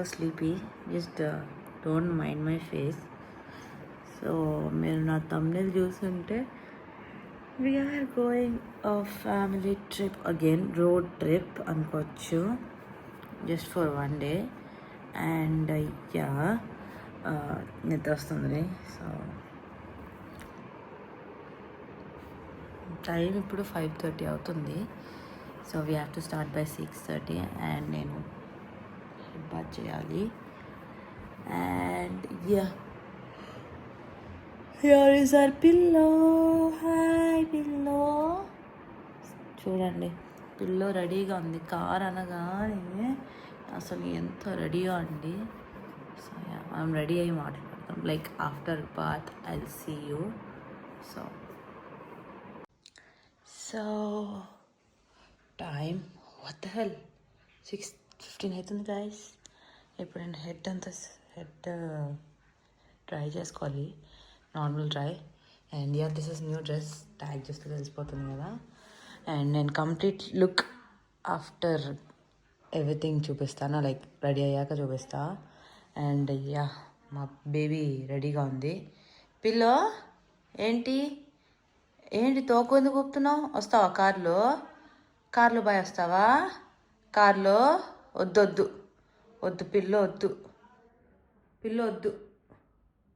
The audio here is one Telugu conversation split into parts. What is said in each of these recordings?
so sleepy. Just don't mind my face. So మీరు నా thumbnail చూస్తుంటే we are going a family trip again, road trip అనుకోవచ్చు, just for one day. And yeah, నిద్ర వస్తుంది. సో టైం ఇప్పుడు 5:30 అవుతుంది. So we have to start by 6:30 and నేను హెడ్ బాత్ చేయాలి. And yeah, here is our pillow. Hi pillow. చూడండి, పిల్లో రెడీగా ఉంది. కార్ అనగానే అసలు ఎంత రెడీగా అండి. సో యా, మనం రెడీ అయ్యి మాట్లాడతాం. Like after bath I will see you. So time what the hell 6:15 అవుతుంది గైస్. ఇప్పుడు నేను హెడ్ డ్రై చేసుకోవాలి, normal dry. And yeah, this is new dress. Tag చేస్తే తెలిసిపోతుంది కదా. అండ్ నేను కంప్లీట్ లుక్ ఆఫ్టర్ ఎవ్రీథింగ్ చూపిస్తాను, లైక్ రెడీ అయ్యాక చూపిస్తా. అండ్ యా, మా బేబీ రెడీగా ఉంది. పిల్లో ఏంటి తోకు ఎందుకు ఊపుతున్నావు? వస్తావా కార్లో బాయ్ వస్తావా? కార్లో వద్దు పిల్లో వద్దు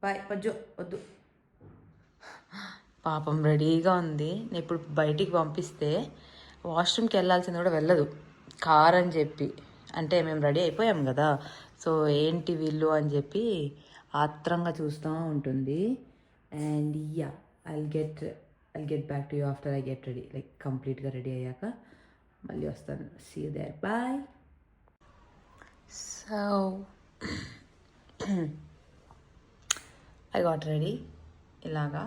బాయ్ పజ్జు వద్దు. పాపం రెడీగా ఉంది. నేను ఇప్పుడు బయటికి పంపిస్తే వాష్రూమ్కి వెళ్ళాల్సింది కూడా వెళ్ళదు, కార్ అని చెప్పి. అంటే మేము రెడీ అయిపోయాం కదా, సో ఏంటి వీళ్ళు అని చెప్పి ఆత్రంగా చూస్తూ ఉంటుంది. And yeah, I'll get back to you after I get ready, like కంప్లీట్గా రెడీ అయ్యాక మళ్ళీ వస్తాను. See you there, bye. So I got ready ఇలాగా.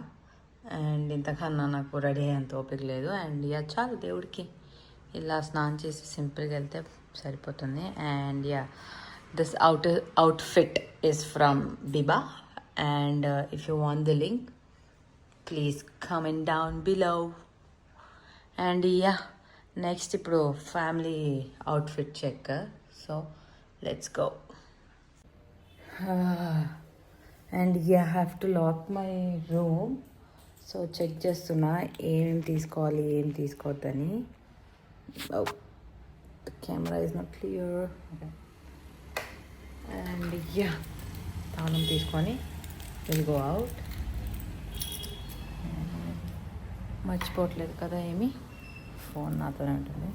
అండ్ ఇంతకన్నా నాకు రెడీ అయ్యేంత ఓపిక లేదు. అండ్ యా, చాలు దేవుడికి ఇలా స్నానం చేసి సింపుల్గా వెళ్తే సరిపోతుంది. And yeah, this outfit is from Biba. And if you want the link, please comment down below. And yeah, next ఇప్పుడు family outfit check. So let's go. And yeah, have to lock my room. So check చేస్తున్నా ఏమేమి తీసుకోవాలి, ఏం తీసుకోవద్దని. The camera is not clear. And yeah, తాళం తీసుకొని విల్ గో అవుట్. మర్చిపోవట్లేదు కదా ఏమి, ఫోన్ నాతోనే ఉంటుంది.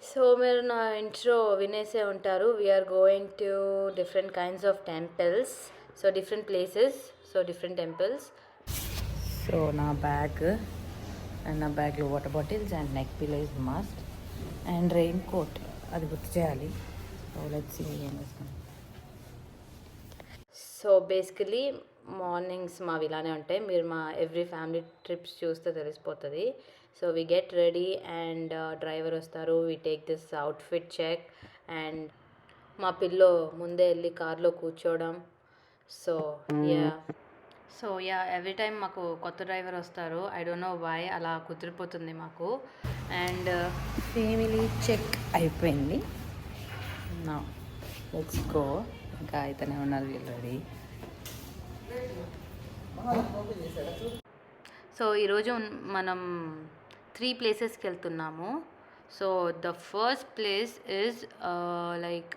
సో మీరు నా ఇంట్రో వినేసే ఉంటారు. We're going to different kinds of temples. So different places, so different temples. So నా బ్యాగ్లో water bottles and neck pillow is must. And raincoat అది గుర్తు చేయాలి. సో లెట్స్ సీ ఏం వేసుకున్నాం. సో బేసికలీ మార్నింగ్స్ మావి ఇలానే ఉంటాయి. మీరు మా ఎవ్రీ ఫ్యామిలీ ట్రిప్స్ చూస్తే తెలిసిపోతుంది. So we get ready and driver వస్తారు, we take this outfit check. And మా పిల్లో ముందే వెళ్ళి కార్లో కూర్చోవడం. సో యా, ఎవ్రీ టైం మాకు కొత్త డ్రైవర్ వస్తారు. ఐ డోంట్ నో వై అలా కుదిరిపోతుంది మాకు. అండ్ ఫ్యామిలీ చెక్ అయిపోయింది. నా లెట్స్ గో. ఇంకా అయితేనే ఉన్నారు వీళ్ళు రెడీ. సో ఈరోజు మనం 3 ప్లేసెస్కి వెళ్తున్నాము. So the first place is like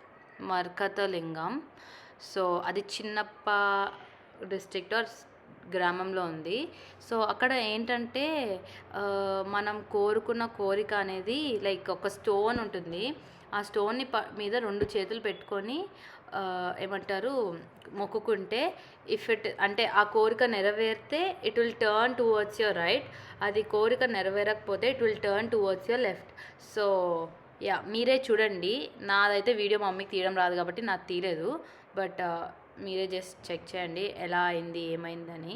Marakathalingam. సో అది చిన్నప్ప డిస్ట్రిక్ట్ ఆర్ గ్రామంలో ఉంది. సో అక్కడ ఏంటంటే మనం కోరుకున్న కోరిక అనేది లైక్ ఒక స్టోన్ ఉంటుంది. ఆ స్టోన్ని మీద 2 చేతులు పెట్టుకొని ఏమంటారు మొక్కుకుంటే అంటే ఆ కోరిక నెరవేరితే it will turn towards your right. అది కోరిక నెరవేరకపోతే it will turn towards your left. So yeah, మీరే చూడండి. నాదైతే వీడియో మమ్మీకి తీయడం రాదు కాబట్టి నాకు తీయలేదు. బట్ మీరే జస్ట్ చెక్ చేయండి ఎలా అయింది ఏమైందని.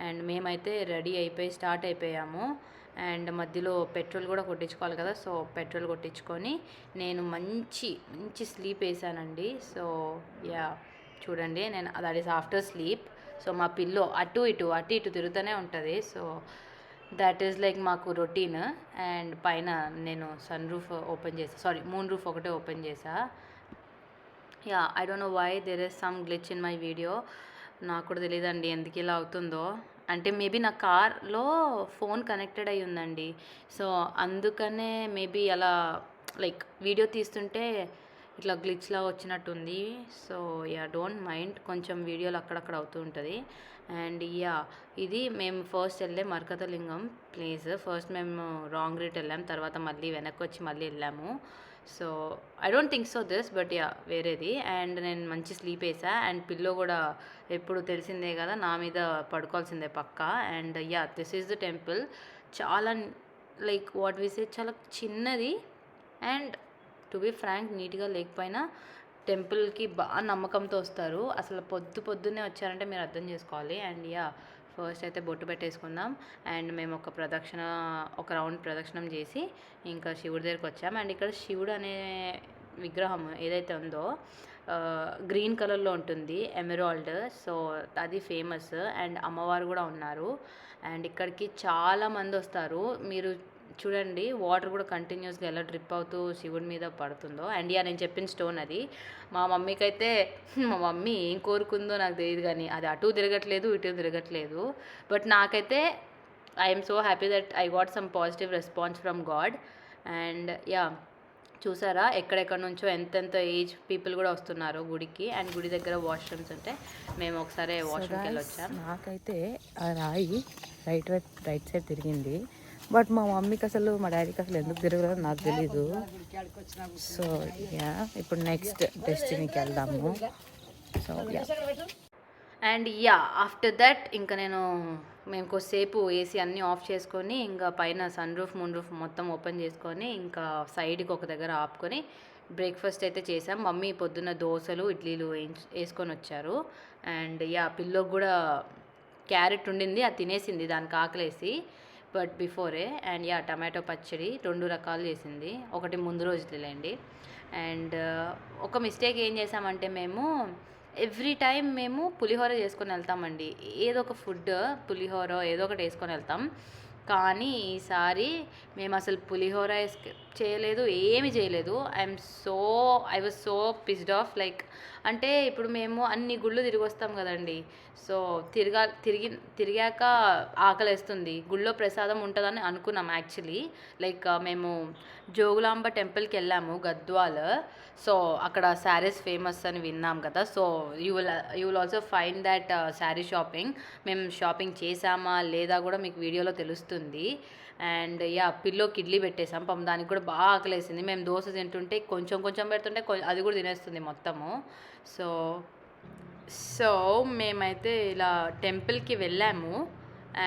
అండ్ మేమైతే రెడీ అయిపోయి స్టార్ట్ అయిపోయాము. అండ్ మధ్యలో పెట్రోల్ కూడా కొట్టించుకోవాలి కదా. సో పెట్రోల్ కొట్టించుకొని నేను మంచి స్లీప్ వేసానండి. సో యా, చూడండి, నేను that is after sleep. So మా పిల్లో అటు ఇటు తిరుగుతూనే ఉంటుంది. సో దట్ ఈస్ లైక్ మాకు రొటీన్. అండ్ పైన నేను సన్ రూఫ్ ఓపెన్ చేసా, సారీ మూన్ రూఫ్ ఒకటే ఓపెన్ చేసా. Yeah, I don't know why there is some glitch in my video. నాకు కూడా తెలియదండి ఎందుకు ఇలా అవుతుందో. అంటే మేబీ నా కార్లో ఫోన్ కనెక్టెడ్ అయి ఉందండి. సో అందుకనే మేబీ అలా లైక్ వీడియో తీస్తుంటే ఇట్లా గ్లిచ్లా వచ్చినట్టుంది. సో యా, డోంట్ మైండ్, కొంచెం వీడియోలు అక్కడక్కడ అవుతూ ఉంటుంది. అండ్ యా, ఇది మేము ఫస్ట్ వెళ్ళే మరకతలింగం ప్లేస్. ఫస్ట్ మేము రాంగ్ రూట్ వెళ్ళాం, తర్వాత మళ్ళీ వెనక్కి వచ్చి మళ్ళీ వెళ్ళాము. So I don't think so this, but yeah వేరేది. అండ్ నేను మంచి స్లీప్ వేసా. అండ్ పిల్లో కూడా ఎప్పుడు తెలిసిందే కదా, నా మీద పడుకోవాల్సిందే పక్కా. And yeah, this is the temple. చాలా లైక్ వాట్ వి సే, చాలా చిన్నది. అండ్ టు బి ఫ్రాంక్, నీట్గా లేకపోయినా టెంపుల్కి బాగా నమ్మకంతో వస్తారు. అసలు పొద్దున్నే వచ్చారంటే మీరు అర్థం చేసుకోవాలి. అండ్ యా, ఫస్ట్ అయితే బొట్టు పెట్టేసుకుందాం. అండ్ మేము ఒక రౌండ్ ప్రదక్షిణం చేసి ఇంకా శివుడి దగ్గరికి వచ్చాం. అండ్ ఇక్కడ శివుడు అనే విగ్రహం ఏదైతే ఉందో గ్రీన్ కలర్లో ఉంటుంది, ఎమరాల్డ్. సో అది ఫేమస్. అండ్ అమ్మవారు కూడా ఉన్నారు. అండ్ ఇక్కడికి చాలామంది వస్తారు. మీరు చూడండి, వాటర్ కూడా కంటిన్యూస్గా ఎలా డ్రిప్ అవుతూ శివుడి మీద పడుతుందో. అండ్ యా, నేను చెప్పిన స్టోన్ అది. మా మమ్మీకి అయితే మా మమ్మీ ఏం కోరుకుందో నాకు తెలియదు, కానీ అది అటు తిరగట్లేదు ఇటు తిరగట్లేదు. బట్ నాకైతే I'm so happy that I got some positive response from God. And yeah, చూసారా ఎక్కడెక్కడ నుంచో ఎంతెంత ఏజ్ పీపుల్ కూడా వస్తున్నారు గుడికి. అండ్ గుడి దగ్గర వాష్రూమ్స్ ఉంటే మేము ఒకసారి వాష్రూమ్కి వెళ్ళి వచ్చాం. నాకైతే ఆ రాయి రైట్ సైడ్ తిరిగింది. బట్ మా మమ్మీకి అసలు, మా డాడీకి అసలు ఎందుకు తిరగలేదో నాకు తెలీదు. సో యా, ఇప్పుడు నెక్స్ట్ డెస్టినీకి వెళ్దాము. So yeah, and yeah, after that ఇంకా మేము కొద్దిసేపు ఏసీ అన్నీ ఆఫ్ చేసుకొని ఇంకా పైన సన్ రూఫ్ మూన్ రూఫ్ మొత్తం ఓపెన్ చేసుకొని ఇంకా సైడ్కి ఒక దగ్గర ఆపుకొని బ్రేక్ఫాస్ట్ అయితే చేసాం. మమ్మీ పొద్దున్న దోశలు ఇడ్లీలు వేసుకొని వచ్చారు. అండ్ యా, పిల్లోకి కూడా క్యారెట్ ఉండింది, అది తినేసింది దానికి ఆకలేసి, బట్ బిఫోరే. అండ్ యా, టమాటో పచ్చడి 2 రకాలు చేసింది, ఒకటి ముందు రోజులేండి. అండ్ ఒక మిస్టేక్ ఏం చేసామంటే, మేము ఎవ్రీ టైం మేము పులిహోర చేసుకొని వెళ్తామండి. ఏదో ఒక ఫుడ్, పులిహోర ఏదో ఒకటి వేసుకొని వెళ్తాం. కానీ ఈసారి మేము అసలు పులిహోర చేయలేదు, ఏమి చేయలేదు. I was so pissed off. Like అంటే ఇప్పుడు మేము అన్ని గుళ్ళు తిరిగి వస్తాం కదండి. సో తిరిగాక ఆకలేస్తుంది, గుళ్ళో ప్రసాదం ఉంటుందని అనుకున్నాం యాక్చువల్లీ. లైక్ మేము జోగులాంబ టెంపుల్కి వెళ్ళాము, గద్వాల్. సో అక్కడ శారీస్ ఫేమస్ అని విన్నాం కదా. So you will also find that sari shopping. మేము షాపింగ్ చేసామా లేదా కూడా మీకు వీడియోలో తెలుస్తుంది. అండ్ యా, పిల్లోకి ఇడ్లీ పెట్టేసాం. పాపం దానికి కూడా బాగా ఆకలేసింది. మేము దోశ తింటుంటే కొంచెం పెడుతుంటే అది కూడా తినేస్తుంది మొత్తము. సో మేమైతే ఇలా టెంపుల్కి వెళ్ళాము.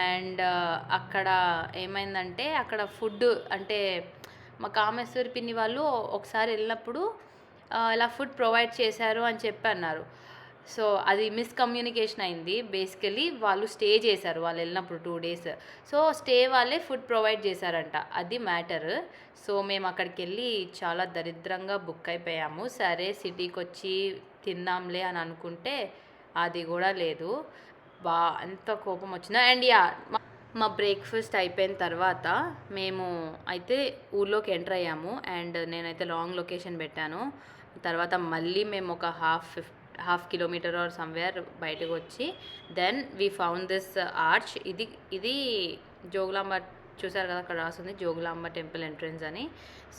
అండ్ అక్కడ ఏమైందంటే, అక్కడ ఫుడ్ అంటే మా కామేశ్వరి పిన్ని వాళ్ళు ఒకసారి వెళ్ళినప్పుడు ఇలా ఫుడ్ ప్రొవైడ్ చేశారు అని చెప్పి అన్నారు. సో అది మిస్కమ్యూనికేషన్ అయింది. బేసికలీ వాళ్ళు స్టే చేశారు, వాళ్ళు వెళ్ళినప్పుడు 2 days. సో స్టే వాళ్ళే ఫుడ్ ప్రొవైడ్ చేశారంట, అది మ్యాటర్. సో మేము అక్కడికి వెళ్ళి చాలా దరిద్రంగా బుక్ అయిపోయాము. సరే సిటీకి వచ్చి తిందాంలే అని అనుకుంటే అది కూడా లేదు. ఎంత కోపం వచ్చిందో. అండ్ యా, మా బ్రేక్ఫాస్ట్ అయిపోయిన తర్వాత మేము అయితే ఊర్లోకి ఎంటర్ అయ్యాము. అండ్ నేనైతే లాంగ్ లొకేషన్ పెట్టాను. తర్వాత మళ్ళీ మేము ఒక హాఫ్ కిలోమీటర్ ఆర్ సమ్వేర్ బయటకు వచ్చి then we found this arch. ఇది జోగులాంబ, చూసారు కదా అక్కడ రాస్తుంది జోగులాంబ టెంపుల్ ఎంట్రన్స్ అని.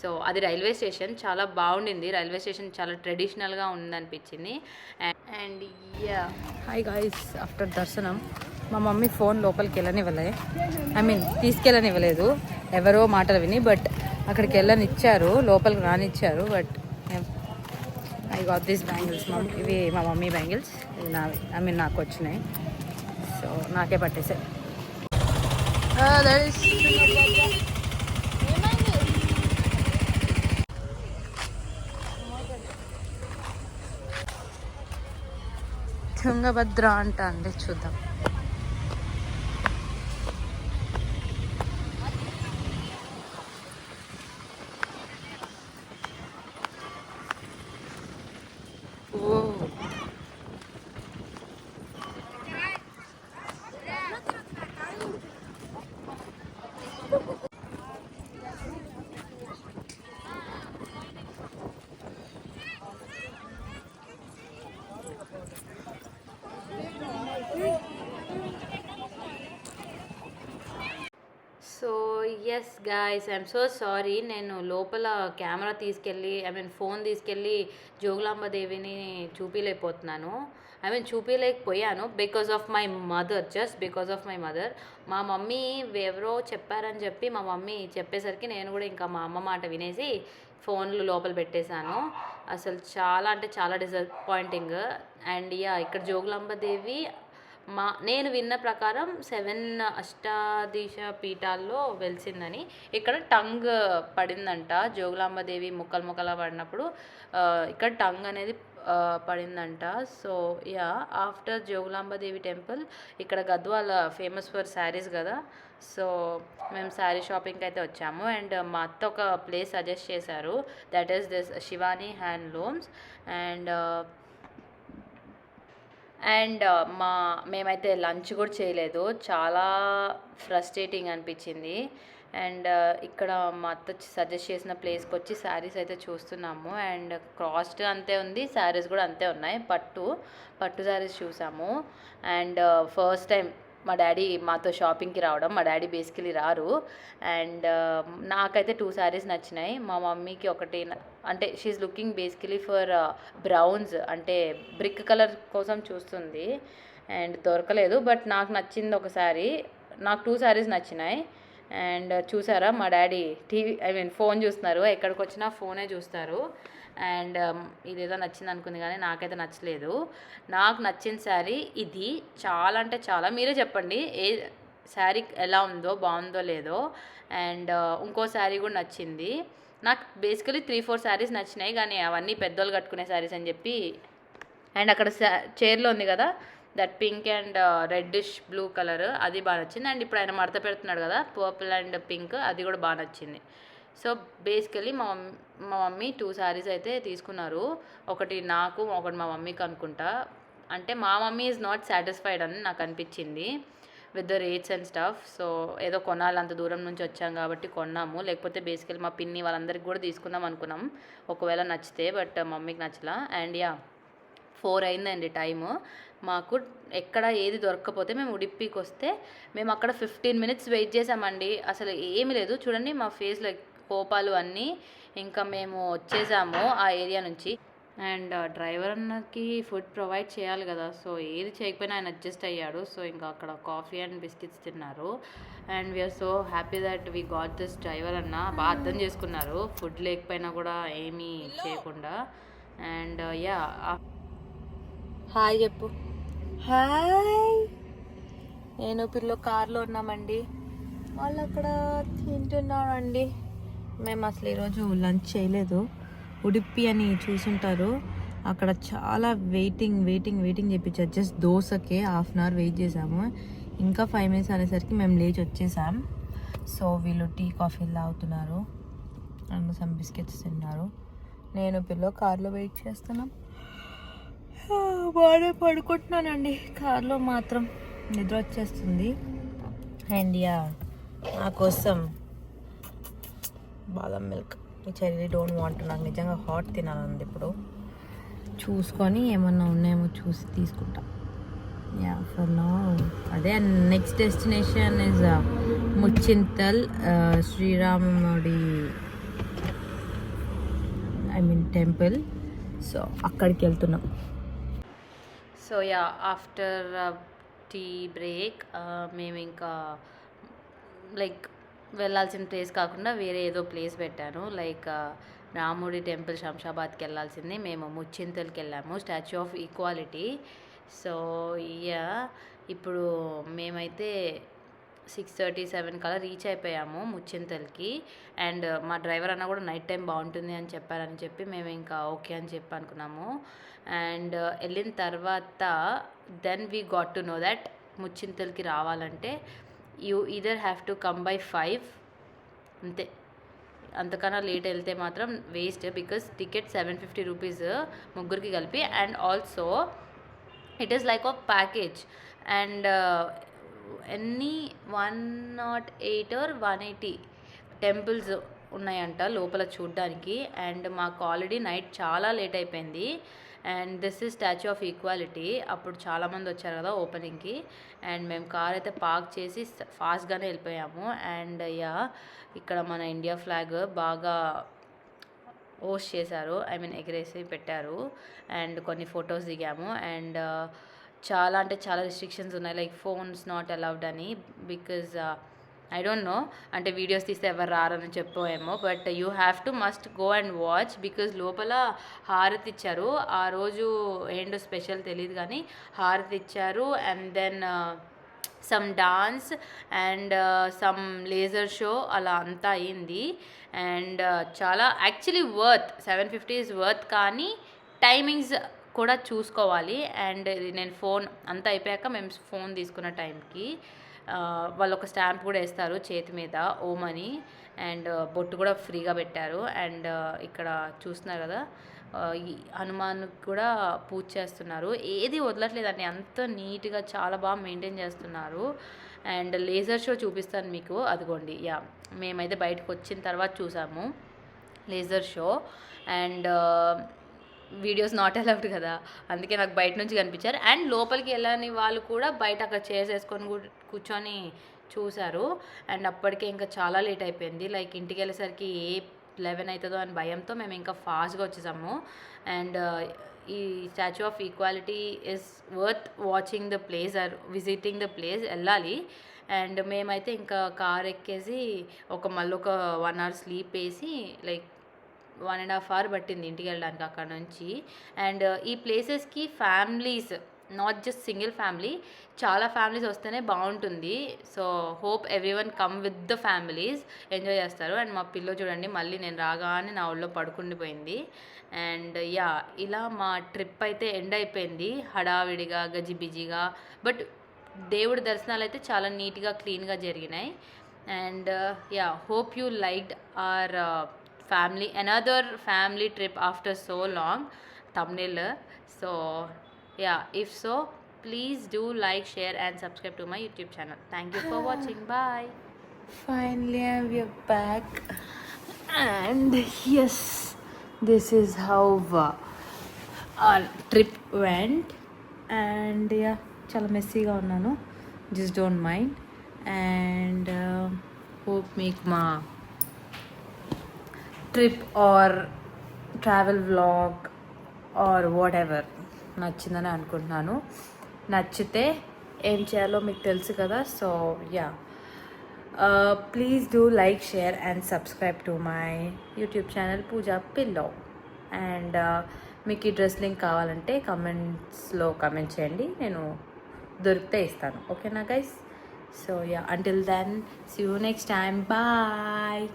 సో అది రైల్వే స్టేషన్, చాలా బాగుండింది. రైల్వే స్టేషన్ చాలా ట్రెడిషనల్గా ఉందనిపించింది. And yeah, hi guys, after దర్శనం మా మమ్మీ ఫోన్ లోపలికి వెళ్ళనివ్వలే, తీసుకెళ్ళనివ్వలేదు ఎవరో మాటలు విని. బట్ అక్కడికి వెళ్ళనిచ్చారు, లోపలికి రానిచ్చారు. But I got this bangles. ఇవి మా మమ్మీ బ్యాంగిల్స్, ఇవి నావి, నాకు వచ్చినాయి. సో నాకే పట్టేసాయి. తుంగభద్ర అంట అండి, చూద్దాం. Yes guys, I'm so sorry. నేను లోపల కెమెరా తీసుకెళ్ళి ఫోన్ తీసుకెళ్ళి జోగులాంబ దేవిని చూపించలేకపోతున్నాను. చూపించలేకపోయాను because of my mother, just because of my mother. మా మమ్మీ ఎవరో చెప్పారని చెప్పి మా మమ్మీ చెప్పేసరికి నేను కూడా ఇంకా మా అమ్మ మాట వినేసి ఫోన్లు లోపల పెట్టేశాను. అసలు చాలా అంటే చాలా డిసప్పాయింటింగ్. అండ్ ఇక్కడ జోగులాంబ దేవి నేను విన్న ప్రకారం 7 అష్టాదీశ పీఠాల్లో వెలిసిందని. ఇక్కడ టంగ్ పడిందంట, జోగులాంబదేవి ముక్కలు పడినప్పుడు ఇక్కడ టంగ్ అనేది పడిందంట. సో ఆఫ్టర్ జోగులాంబదేవి టెంపుల్ ఇక్కడ గద్వాల ఫేమస్ ఫర్ శారీస్ కదా. సో మేము శారీ షాపింగ్కి అయితే వచ్చాము. అండ్ మా అత్త ఒక ప్లేస్ సజెస్ట్ చేశారు, that is this Shivani handlooms. And మేమైతే లంచ్ కూడా చేయలేదు, చాలా ఫ్రస్ట్రేటింగ్ అనిపించింది. అండ్ ఇక్కడ మా అత్త సజెస్ట్ చేసిన ప్లేస్కి వచ్చి శారీస్ అయితే చూస్తున్నాము. అండ్ కాస్ట్ అంతే ఉంది, శారీస్ కూడా అంతే ఉన్నాయి. పట్టు శారీస్ చూసాము. అండ్ ఫస్ట్ టైం మా డాడీ మాతో షాపింగ్కి రావడం. మా డాడీ బేసికలీ రారు. అండ్ నాకైతే 2 శారీస్ నచ్చినాయి. మా మమ్మీకి ఒకటి, అంటే she's looking basically for browns, అంటే బ్రిక్ కలర్ కోసం చూస్తుంది అండ్ దొరకలేదు. బట్ నాకు నచ్చింది ఒక శారీ, నాకు 2 శారీస్ నచ్చినాయి. అండ్ చూసారా మా డాడీ ఫోన్ చూస్తున్నారు, ఎక్కడికి వచ్చినా ఫోనే చూస్తారు. అండ్ ఇదేదో నచ్చింది అనుకుంది కానీ నాకైతే నచ్చలేదు. నాకు నచ్చిన శారీ ఇది, చాలా అంటే చాలా. మీరే చెప్పండి ఏ శారీ ఎలా ఉందో, బాగుందో లేదో. అండ్ ఇంకో శారీ కూడా నచ్చింది నాకు. బేసికలీ 3-4 శారీస్ నచ్చినాయి, కానీ అవన్నీ పెద్దోళ్ళు కట్టుకునే శారీస్ అని చెప్పి. అండ్ అక్కడ చైర్లో ఉంది కదా that pink and reddish blue colour, అది బాగా నచ్చింది. అండ్ ఇప్పుడు ఆయన మడత పెడుతున్నాడు కదా పర్పుల్ అండ్ పింక్, అది కూడా బాగా నచ్చింది. సో బేసికలీ మా మమ్మీ 2 శారీస్ అయితే తీసుకున్నారు, ఒకటి నాకు, ఒకటి మా మమ్మీకి అనుకుంటా. అంటే మా మమ్మీ ఈజ్ నాట్ సాటిస్ఫైడ్ అని నాకు అనిపించింది with the rates and stuff. So ఏదో కొనాలి, అంత దూరం నుంచి వచ్చాం కాబట్టి కొన్నాము. లేకపోతే బేసికలీ మా పిన్ని వాళ్ళందరికీ కూడా తీసుకుందాం అనుకున్నాం ఒకవేళ నచ్చితే, బట్ మమ్మీకి నచ్చలా. అండ్ 4 అయిందండి టైము. మాకు ఎక్కడ ఏది దొరకకపోతే మేము ఉడిప్పికి వస్తే మేము అక్కడ 15 మినిట్స్ వెయిట్ చేసామండి. అసలు ఏమీ లేదు, చూడండి మా ఫేస్లో కోపాలు అన్నీ. ఇంకా మేము వచ్చేసాము ఆ ఏరియా నుంచి. అండ్ డ్రైవర్ అన్నకి ఫుడ్ ప్రొవైడ్ చేయాలి కదా, సో ఏది చేయకపోయినా ఆయన అడ్జస్ట్ అయ్యాడు. సో ఇంకా అక్కడ కాఫీ అండ్ బిస్కెట్స్ తిన్నారు. And we're so happy that we got this driver అన్న, బాగా అర్థం చేసుకున్నారు ఫుడ్ లేకపోయినా కూడా ఏమీ చేయకుండా. అండ్ హాయ్ చెప్పు. హాయ్, నేను పిల్ల కార్లో ఉన్నామండి, వాళ్ళు అక్కడ తింటున్నారండి. మేము అసలు ఈరోజు లంచ్ చేయలేదు. ఉడిప్పి అని చూసుంటారు, అక్కడ చాలా వెయిటింగ్ చెప్పించారు. జస్ట్ దోశకే 1/2 అవర్ వెయిట్ చేసాము. ఇంకా 5 మినిట్స్ అనేసరికి మేము లేచి వచ్చేసాం. సో వీళ్ళు టీ కాఫీలు తాగుతున్నారు అండ్ సమ్ బిస్కెట్స్ తిన్నారు. నేను పిల్ల కార్లో వెయిట్ చేస్తున్నాం. బాగా పడుకుంటున్నానండి కార్లో, మాత్రం నిద్ర వచ్చేస్తుంది. అండ్ నా కోసం బాదం milk, which I really don't want. నాకు నిజంగా హాట్ తినాలండి. ఇప్పుడు చూసుకొని ఏమన్నా ఉన్నాయేమో చూసి తీసుకుంటా. ఫర్ నౌ అదే. నెక్స్ట్ డెస్టినేషన్ ఇస్ ముచ్చింతల్, శ్రీరాముడి టెంపుల్. సో అక్కడికి వెళ్తున్నాం. సో ఆఫ్టర్ టీ బ్రేక్ మేము ఇంకా లైక్ వెళ్ళాల్సిన ప్లేస్ కాకుండా వేరే ఏదో ప్లేస్ పెట్టాను. లైక్ రాముడి టెంపుల్ శంషాబాద్కి వెళ్ళాల్సింది, మేము ముచ్చింతల్కి వెళ్ళాము, స్టాచ్యూ ఆఫ్ ఈక్వాలిటీ. సో ఇప్పుడు మేమైతే 6:37 కల్లా రీచ్ అయిపోయాము ముచ్చింతల్కి. అండ్ మా డ్రైవర్ అన్న కూడా నైట్ టైం బాగుంటుంది అని చెప్పారని చెప్పి మేము ఇంకా ఓకే అని చెప్పి అనుకున్నాము. అండ్ వెళ్ళిన తర్వాత then we got to know that ముచ్చింతల్కి రావాలంటే you either have to come by 5, అంతే. అంతకన్నా లేట్ వెళ్తే మాత్రం వేస్ట్, బికాస్ టికెట్ 750 రూపీస్ ముగ్గురికి కలిపి. And also it is like of package. And ఎన్ని 108 or 180 టెంపుల్స్ ఉన్నాయంట లోపల చూడ్డానికి. అండ్ మాకు ఆల్రెడీ నైట్ చాలా లేట్ అయిపోయింది. And this is statue of equality. అప్పుడు చాలామంది వచ్చారు కదా ఓపెనింగ్కి, అండ్ మేము కార్ అయితే పార్క్ చేసి ఫాస్ట్గానే వెళ్ళిపోయాము. అండ్ యా, ఇక్కడ మన ఇండియా ఫ్లాగ్ బాగా హోస్ట్ చేశారు, ఐ మీన్ ఎగరేసి పెట్టారు. అండ్ కొన్ని ఫొటోస్ దిగాము. అండ్ చాలా అంటే చాలా రిస్ట్రిక్షన్స్ ఉన్నాయి, లైక్ ఫోన్స్ నాట్ అలౌడ్ అని. బికాజ్ ఐ డోంట్ నో, అంటే వీడియోస్ తీస్తే ఎవరు రారని చెప్పేమో, but you have to must go and watch. Because లోపల హారతి ఇచ్చారు. ఆ రోజు ఏంటో స్పెషల్ తెలియదు కానీ హారతి ఇచ్చారు. And then some dance and some laser show అలా అంతా అయ్యింది. అండ్ చాలా యాక్చువల్లీ వర్త్, 750 ఈజ్ వర్త్, కానీ టైమింగ్స్ కూడా చూసుకోవాలి. అండ్ నేను ఫోన్ అంతా అయిపోయాక మేము ఫోన్ తీసుకున్న టైంకి వాళ్ళు ఒక స్టాంప్ కూడా వేస్తారు చేతి మీద, ఓం అని. అండ్ బొట్టు కూడా ఫ్రీగా పెట్టారు. అండ్ ఇక్కడ చూస్తున్నారు కదా, ఈ హనుమాన్ కూడా పూజ చేస్తున్నారు. ఏది వదలట్లేదండి, అంత నీట్గా చాలా బాగా మెయింటైన్ చేస్తున్నారు. అండ్ లేజర్ షో చూపిస్తాను మీకు, అదిగోండి. యా, మేమైతే బయటకు వచ్చిన తర్వాత చూసాము laser show. And videos not allowed కదా, అందుకే నాకు బయట నుంచి కనిపించారు. అండ్ లోపలికి వెళ్ళని వాళ్ళు కూడా బయట అక్కడ చైర్స్ వేసుకొని కూర్చొని చూశారు. అండ్ అప్పటికే ఇంకా చాలా లేట్ అయిపోయింది, లైక్ ఇంటికి వెళ్ళేసరికి 11 అవుతుందో అని భయంతో మేము ఇంకా ఫాస్ట్గా వచ్చేసాము. అండ్ ఈ statue of equality is worth watching the place or visiting the place, వెళ్ళాలి. అండ్ మేమైతే ఇంకా కార్ ఎక్కేసి మళ్ళీ ఒక 1 hour స్లీప్ వేసి, లైక్ 1.5 hours పట్టింది ఇంటికి వెళ్ళడానికి అక్కడ నుంచి. అండ్ ఈ ప్లేసెస్కి families, not just single family, చాలా ఫ్యామిలీస్ వస్తేనే బాగుంటుంది. So hope everyone come with the families, enjoy చేస్తారు. అండ్ మా పిల్లో చూడండి, మళ్ళీ నేను రాగానే నా ఒళ్ళో పడుకుండిపోయింది. అండ్ యా, ఇలా మా ట్రిప్ అయితే ఎండ్ అయిపోయింది, హడావిడిగా గజిబిజిగా. బట్ దేవుడి దర్శనాలు అయితే చాలా నీట్గా క్లీన్గా జరిగినాయి. And yeah, hope you liked our another family trip after so long thumbnail. So yeah, if so, please do like, share and subscribe to my YouTube channel. Thank you for watching. Bye. Finally we are back, and yes, this is how our trip went. And yeah, చాలా మెస్సీగా ఉన్నాను, just don't mind. And hope మీకు మా trip or travel vlog or whatever నచ్చిందని అనుకుంటున్నాను. నచ్చితే ఏం చేయాలో మీకు తెలుసు కదా. So yeah, please do like, share and subscribe to my YouTube channel Pooja pillow. And మీకు ఈ డ్రెస్ లింక్ కావాలంటే కమెంట్స్లో కమెంట్ చేయండి, నేను దొరికితే ఇస్తాను. ఓకేనా guys? So yeah, until then, see you next time. Bye.